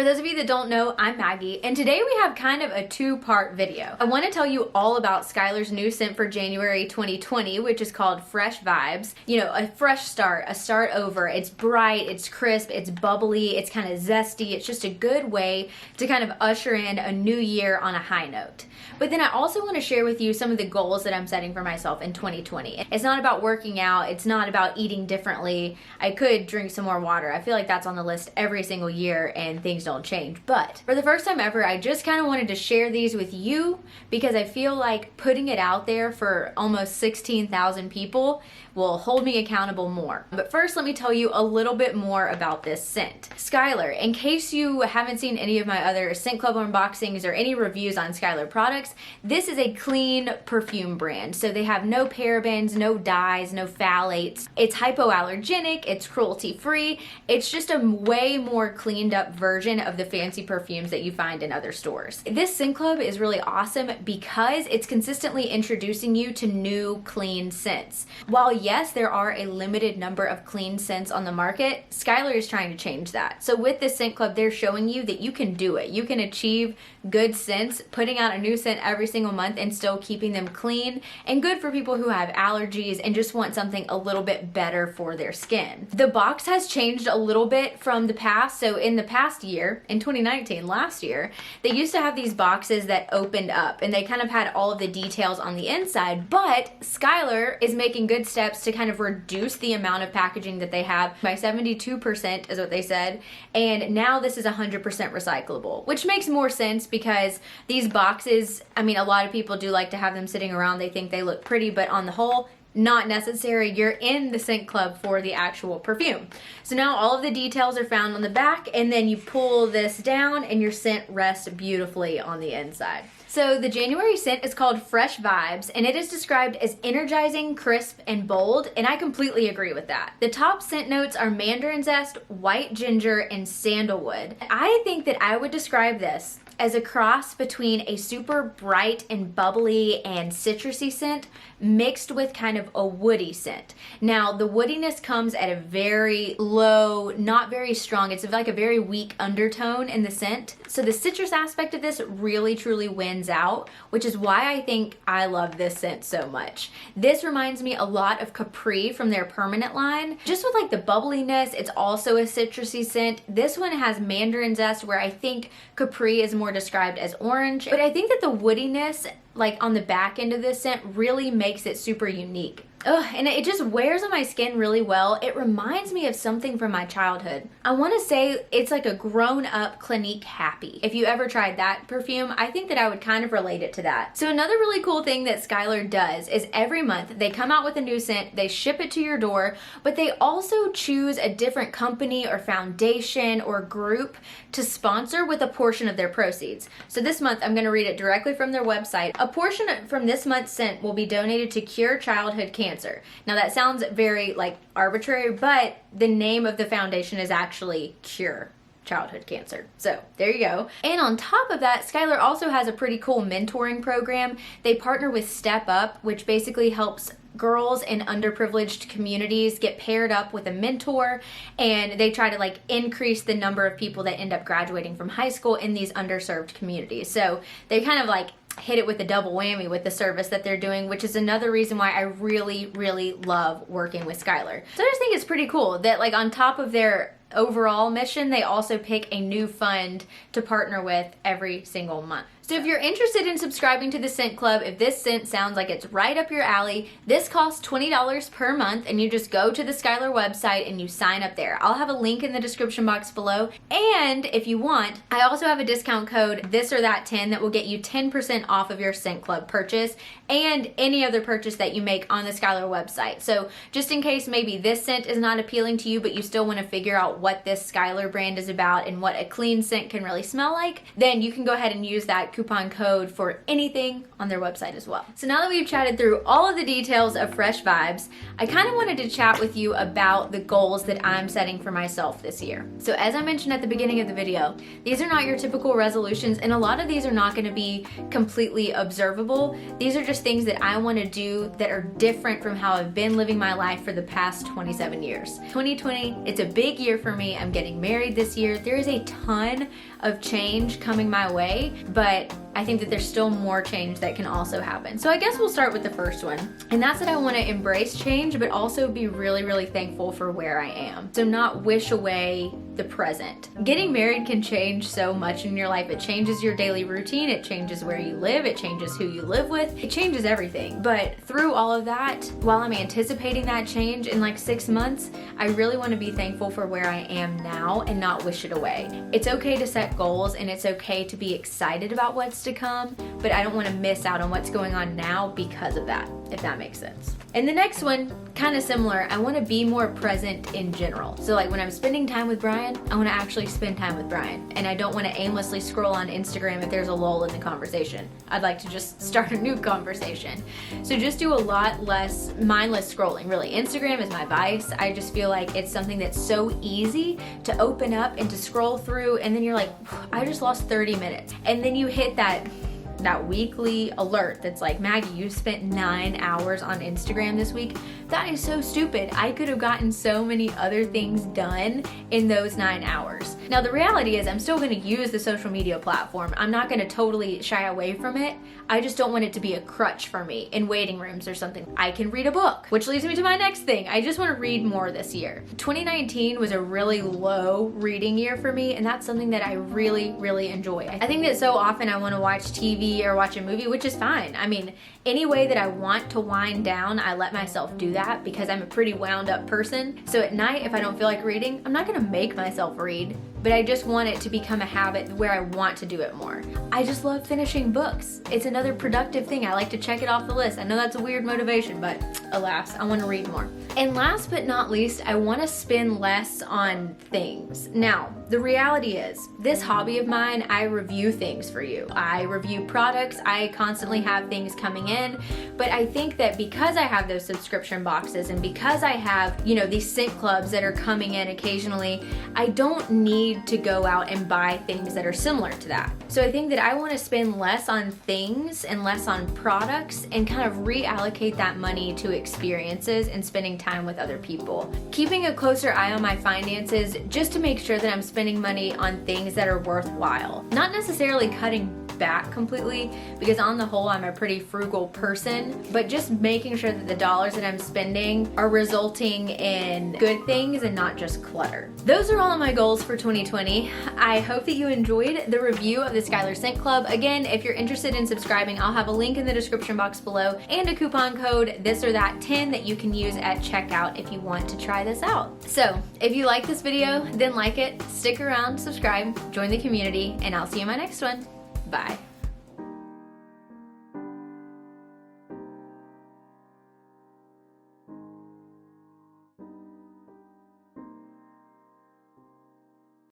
For those of you that don't know, I'm Maggie, and today we have kind of a two-part video. I want to tell you all about Skylar's new scent for January 2020, which is called Fresh Vibes. You know, a fresh start, a start over. It's bright, it's crisp, it's bubbly, it's kind of zesty. It's just a good way to kind of usher in a new year on a high note. But then I also want to share with you some of the goals that I'm setting for myself in 2020. It's not about working out, it's not about eating differently. I could drink some more water. I feel like that's on the list every single year and things don't change. But for the first time ever, I just kind of wanted to share these with you because I feel like putting it out there for almost 16,000 people will hold me accountable more. But first, let me tell you a little bit more about this scent. Skylar, in case you haven't seen any of my other Scent Club unboxings or any reviews on Skylar products, this is a clean perfume brand. So they have no parabens, no dyes, no phthalates. It's hypoallergenic, it's cruelty-free. It's just a way more cleaned up version of the fancy perfumes that you find in other stores. This Scent Club is really awesome because it's consistently introducing you to new clean scents. While yes, there are a limited number of clean scents on the market, Skylar is trying to change that. So with this Scent Club, they're showing you that you can do it. You can achieve good scents, putting out a new scent every single month and still keeping them clean and good for people who have allergies and just want something a little bit better for their skin. The box has changed a little bit from the past. So in the past year, in 2019, last year, they used to have these boxes that opened up and they kind of had all of the details on the inside, but Skylar is making good steps to kind of reduce the amount of packaging that they have by 72% is what they said, and now this is 100% recyclable, which makes more sense because these boxes, I mean, a lot of people do like to have them sitting around. They think they look pretty, but on the whole, not necessary. You're in the Scent Club for the actual perfume. So now all of the details are found on the back, and then you pull this down and your scent rests beautifully on the inside. So the January scent is called Fresh Vibes, and it is described as energizing, crisp, and bold, and I completely agree with that. The top scent notes are mandarin zest, white ginger, and sandalwood. I think that I would describe this as a cross between a super bright and bubbly and citrusy scent mixed with kind of a woody scent. Now, the woodiness comes at a very low, not very strong. It's like a very weak undertone in the scent. So the citrus aspect of this really truly wins out, which is why I think I love this scent so much. This reminds me a lot of Capri from their permanent line. Just with like the bubbliness, it's also a citrusy scent. This one has mandarin zest, where I think Capri is more described as orange, but I think that the woodiness like on the back end of this scent really makes it super unique. And it just wears on my skin really well. It reminds me of something from my childhood. I want to say it's like a grown-up Clinique Happy. If you ever tried that perfume, I think that I would kind of relate it to that. So another really cool thing that Skylar does is every month they come out with a new scent, they ship it to your door, but they also choose a different company or foundation or group to sponsor with a portion of their proceeds. So this month, I'm going to read it directly from their website. A portion from this month's scent will be donated to Cure Childhood Cancer. Now that sounds very like arbitrary, but the name of the foundation is actually Cure Childhood Cancer. So there you go. And on top of that, Skylar also has a pretty cool mentoring program. They partner with Step Up, which basically helps girls in underprivileged communities get paired up with a mentor, and they try to like increase the number of people that end up graduating from high school in these underserved communities. So they kind of like hit it with a double whammy with the service that they're doing, which is another reason why I really, really love working with Skylar. So I just think it's pretty cool that like on top of their overall mission, they also pick a new fund to partner with every single month. So if you're interested in subscribing to the Scent Club, if this scent sounds like it's right up your alley, this costs $20 per month, and you just go to the Skylar website and you sign up there. I'll have a link in the description box below, and if you want, I also have a discount code, this or that 10, that will get you 10% off of your Scent Club purchase and any other purchase that you make on the Skylar website. So just in case maybe this scent is not appealing to you, but you still want to figure out what this Skylar brand is about and what a clean scent can really smell like, then you can go ahead and use that coupon code for anything on their website as well. So now that we've chatted through all of the details of Fresh Vibes, I kind of wanted to chat with you about the goals that I'm setting for myself this year. So as I mentioned at the beginning of the video, these are not your typical resolutions, and a lot of these are not going to be completely observable. These are just things that I want to do that are different from how I've been living my life for the past 27 years. 2020, it's a big year for me. I'm getting married this year. There is a ton of change coming my way, but I think that there's still more change that can also happen. So I guess we'll start with the first one, and that's that I want to embrace change, but also be really, really thankful for where I am. So not wish away the present. Getting married can change so much in your life. It changes your daily routine, it changes where you live, it changes who you live with, it changes everything. But through all of that, while I'm anticipating that change in like 6 months, I really want to be thankful for where I am now and not wish it away. It's okay to set goals and it's okay to be excited about what's to come, but I don't want to miss out on what's going on now because of that, if that makes sense. And the next one, kind of similar, I want to be more present in general. So like when I'm spending time with Brian, I want to actually spend time with Brian, and I don't want to aimlessly scroll on Instagram if there's a lull in the conversation. I'd like to just start a new conversation. So just do a lot less mindless scrolling, really. Instagram is my vice. I just feel like it's something that's so easy to open up and to scroll through, and then you're like, I just lost 30 minutes. And then you hit that weekly alert that's like, Maggie, you spent 9 hours on Instagram this week. That is so stupid. I could have gotten so many other things done in those 9 hours. Now the reality is I'm still going to use the social media platform. I'm not going to totally shy away from it. I just don't want it to be a crutch for me in waiting rooms or something. I can read a book, which leads me to my next thing. I just want to read more this year. 2019 was a really low reading year for me, and that's something that I really, really enjoy. I think that so often I want to watch TV or watch a movie, which is fine. I mean, any way that I want to wind down, I let myself do that because I'm a pretty wound up person. So at night, if I don't feel like reading, I'm not gonna make myself read, but I just want it to become a habit where I want to do it more. I just love finishing books. It's another productive thing. I like to check it off the list. I know that's a weird motivation, but alas, I want to read more. And last but not least, I want to spend less on things. Now, the reality is, this hobby of mine, I review things for you. I review products. I constantly have things coming in, but I think that because I have those subscription boxes and because I have, you know, these scent clubs that are coming in occasionally, I don't need to go out and buy things that are similar to that. So I think that I want to spend less on things and less on products and kind of reallocate that money to experiences and spending time with other people. Keeping a closer eye on my finances just to make sure that I'm spending money on things that are worthwhile. Not necessarily cutting back completely, because on the whole I'm a pretty frugal person, but just making sure that the dollars that I'm spending are resulting in good things and not just clutter. Those are all of my goals for 2020. I hope that you enjoyed the review of the Skylar Scent Club. Again, if you're interested in subscribing, I'll have a link in the description box below and a coupon code this or that 10 that you can use at checkout if you want to try this out. So if you like this video, then like it, stick around, subscribe, join the community, and I'll see you in my next one. Bye.